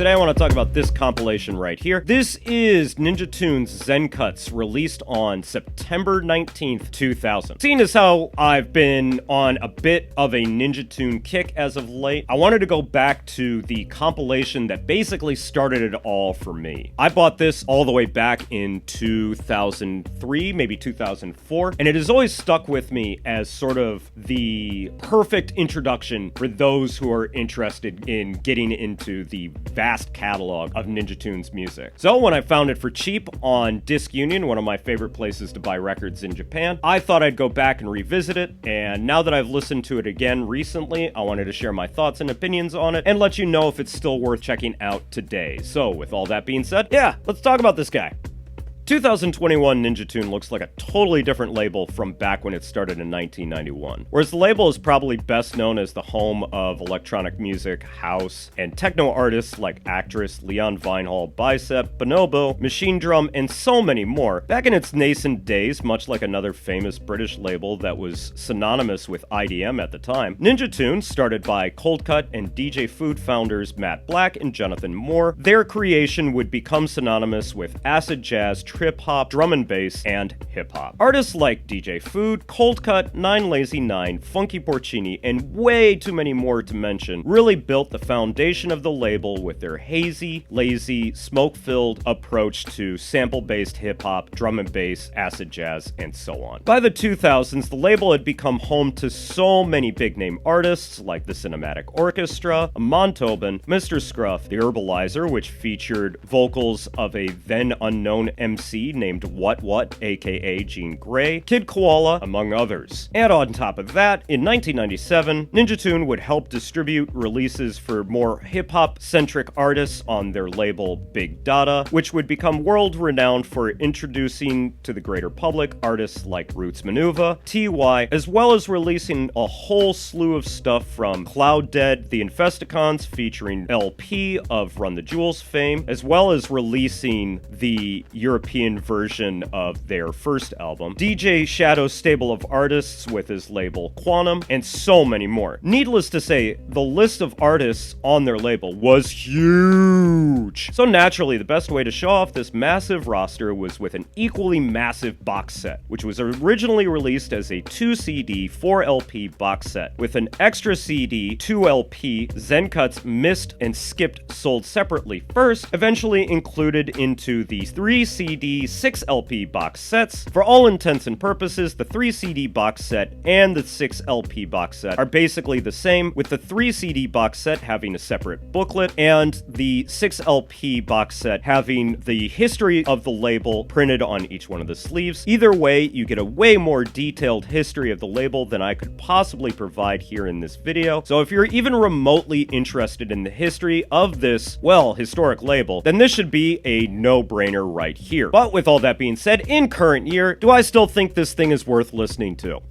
today I want to talk about this compilation right here. This is Ninja Tune's Xen Cuts, released on September 19th, 2000. Seeing as how I've been on a bit of a Ninja Tune kick as of late, I wanted to go back to the compilation that basically started it all for me. I bought this all the way back in 2003, maybe 2004, and it has always stuck with me as sort of the perfect introduction for those who are interested in getting into the vast catalog of Ninja Tune's music. So when I found it for cheap on Disc Union, one of my favorite places to buy records in Japan, I thought I'd go back and revisit it, and now that I've listened to it again recently, I wanted to share my thoughts and opinions on it and let you know if it's still worth checking out today. So with all that being said, yeah, let's talk about this guy. 2021 Ninja Tune looks like a totally different label from back when it started in 1991. Whereas the label is probably best known as the home of electronic music, house, and techno artists like Actress, Leon Vinehall, Bicep, Bonobo, Machine Drum, and so many more. Back in its nascent days, much like another famous British label that was synonymous with IDM at the time, Ninja Tune, started by Cold Cut and DJ Food founders Matt Black and Jonathan Moore, their creation would become synonymous with acid jazz, trip-hop, drum and bass, and hip-hop. Artists like DJ Food, Cold Cut, Nine Lazy Nine, Funky Porcini, and way too many more to mention really built the foundation of the label with their hazy, lazy, smoke-filled approach to sample-based hip-hop, drum and bass, acid jazz, and so on. By the 2000s, the label had become home to so many big-name artists like the Cinematic Orchestra, Amon Tobin, Mr. Scruff, The Herbalizer, which featured vocals of a then-unknown MC named What, aka Jean Grey, Kid Koala, among others. And on top of that, in 1997, Ninja Tune would help distribute releases for more hip-hop centric artists on their label Big Dada, which would become world-renowned for introducing to the greater public artists like Roots Manuva, T.Y., as well as releasing a whole slew of stuff from Cloud Dead, The Infesticons featuring LP of Run the Jewels fame, as well as releasing the European version of their first album, DJ Shadow's stable of artists with his label Quantum, and so many more. Needless to say, the list of artists on their label was huge. So naturally, the best way to show off this massive roster was with an equally massive box set, which was originally released as a 2-CD, 4-LP box set, with an extra CD, 2-LP, Xen Cuts missed and skipped sold separately first, eventually included into the 3-CD, 6-LP box sets. For all intents and purposes, the 3-CD box set and the 6-LP box set are basically the same, with the 3-CD box set having a separate booklet and the 6-LP box set having the history of the label printed on each one of the sleeves. Either way, you get a way more detailed history of the label than I could possibly provide here in this video. So if you're even remotely interested in the history of this, well, historic label, then this should be a no-brainer right here. But with all that being said, in current year, do I still think this thing is worth listening to?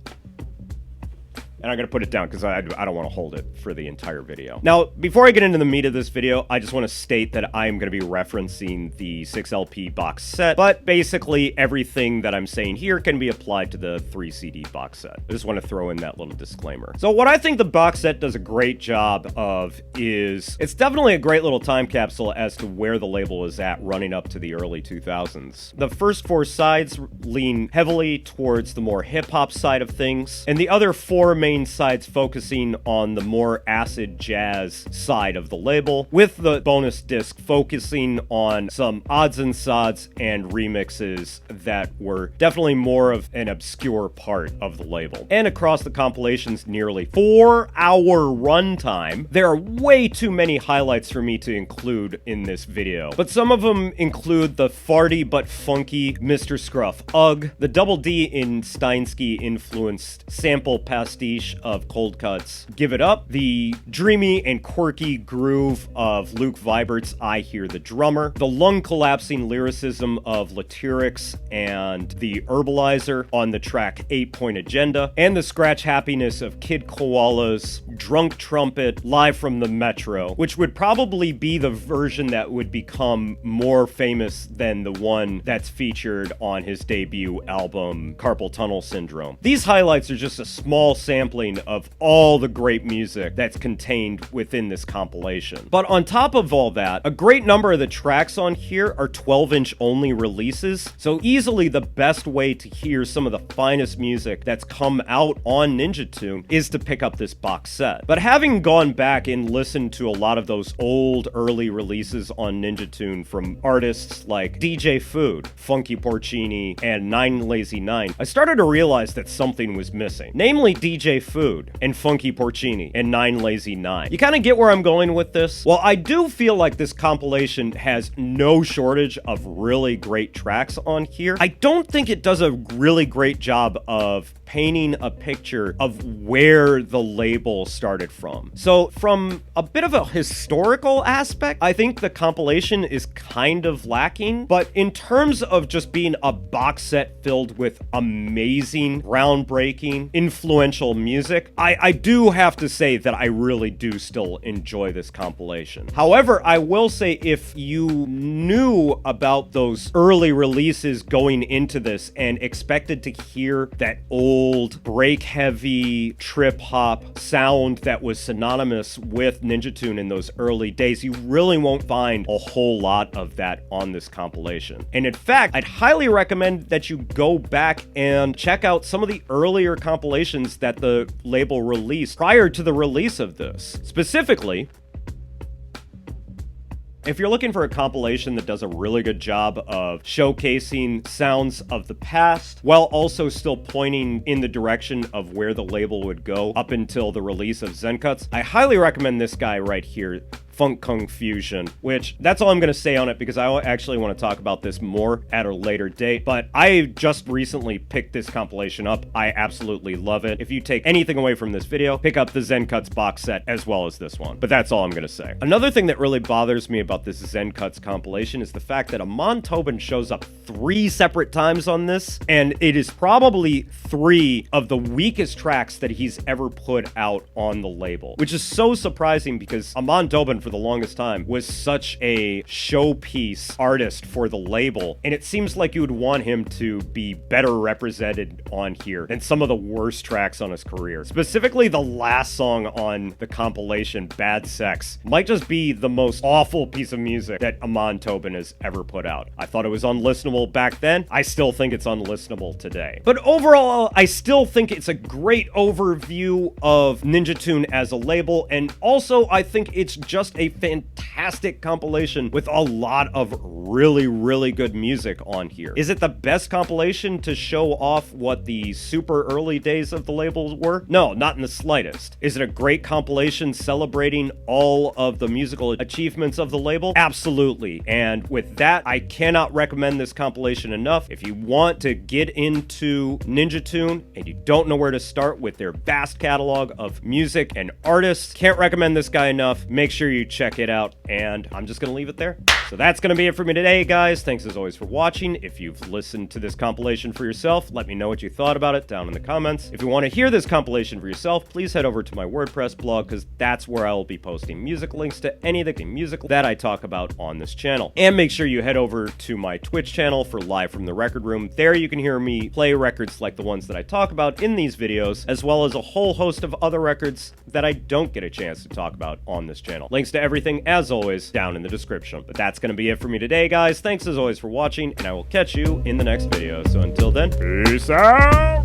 And I'm going to put it down because I don't want to hold it for the entire video. Now, before I get into the meat of this video, I just want to state that I am going to be referencing the 6-LP box set, but basically everything that I'm saying here can be applied to the 3-CD box set. I just want to throw in that little disclaimer. So what I think the box set does a great job of is, it's definitely a great little time capsule as to where the label is at running up to the early 2000s. The first 4 sides lean heavily towards the more hip-hop side of things, and the other 4 main sides focusing on the more acid jazz side of the label, with the bonus disc focusing on some odds and sods and remixes that were definitely more of an obscure part of the label. And across the compilation's nearly 4-hour runtime, there are way too many highlights for me to include in this video, but some of them include the farty but funky Mr. Scruff Ugh, the Double D in Steinsky influenced sample pastiche of Cold Cuts Give It Up, the dreamy and quirky groove of Luke Vibert's I Hear the Drummer, the lung-collapsing lyricism of Latyrix and The Herbalizer on the track 8 Point Agenda, and the scratch happiness of Kid Koala's Drunk Trumpet Live from the Metro, which would probably be the version that would become more famous than the one that's featured on his debut album, Carpal Tunnel Syndrome. These highlights are just a small sampling of all the great music that's contained within this compilation. But on top of all that, a great number of the tracks on here are 12-inch only releases, so easily the best way to hear some of the finest music that's come out on Ninja Tune is to pick up this box set. But having gone back and listened to a lot of those old early releases on Ninja Tune from artists like DJ Food, Funky Porcini, and 9 Lazy 9, I started to realize that something was missing. Namely DJ Food and Funky Porcini and 9 Lazy 9. You kind of get where I'm going with this? Well, I do feel like this compilation has no shortage of really great tracks on here. I don't think it does a really great job of painting a picture of where the label started from. So from a bit of a historical aspect, I think the compilation is kind of lacking, but in terms of just being a box set filled with amazing, groundbreaking, influential music, I do have to say that I really do still enjoy this compilation. However, I will say if you knew about those early releases going into this and expected to hear that old break heavy trip hop sound that was synonymous with Ninja Tune in those early days, you really won't find a whole lot of that on this compilation. And in fact, I'd highly recommend that you go back and check out some of the earlier compilations that the label released prior to the release of this. Specifically, if you're looking for a compilation that does a really good job of showcasing sounds of the past, while also still pointing in the direction of where the label would go up until the release of Xen Cuts, I highly recommend this guy right here, Funk Kung Fusion, which that's all I'm going to say on it because I actually want to talk about this more at a later date, but I just recently picked this compilation up. I absolutely love it. If you take anything away from this video, pick up the Xen Cuts box set as well as this one, but that's all I'm going to say. Another thing that really bothers me about this Xen Cuts compilation is the fact that Amon Tobin shows up 3 separate times on this, and it is probably 3 of the weakest tracks that he's ever put out on the label, which is so surprising because Amon Tobin for the longest time was such a showpiece artist for the label, and it seems like you would want him to be better represented on here than some of the worst tracks on his career. Specifically, the last song on the compilation, Bad Sex, might just be the most awful piece of music that Amon Tobin has ever put out. I thought it was unlistenable back then. I still think it's unlistenable today. But overall, I still think it's a great overview of Ninja Tune as a label, and also I think it's just a fantastic compilation with a lot of really, really good music on here. Is it the best compilation to show off what the super early days of the labels were? No, not in the slightest. Is it a great compilation celebrating all of the musical achievements of the label? Absolutely. And with that, I cannot recommend this compilation enough. If you want to get into Ninja Tune and you don't know where to start with their vast catalog of music and artists, can't recommend this guy enough. Make sure you check it out, and I'm just gonna leave it there. So that's gonna be it for me today, guys. Thanks as always for watching. If you've listened to this compilation for yourself, let me know what you thought about it down in the comments. If you want to hear this compilation for yourself, please head over to my WordPress blog, because that's where I will be posting music links to any of the music that I talk about on this channel. And make sure you head over to my Twitch channel for Live from the Record Room. There you can hear me play records like the ones that I talk about in these videos, as well as a whole host of other records that I don't get a chance to talk about on this channel. Links to everything, as always, down in the description. But that's going to be it for me today, guys. Thanks as always for watching, and I will catch you in the next video. So until then, peace out!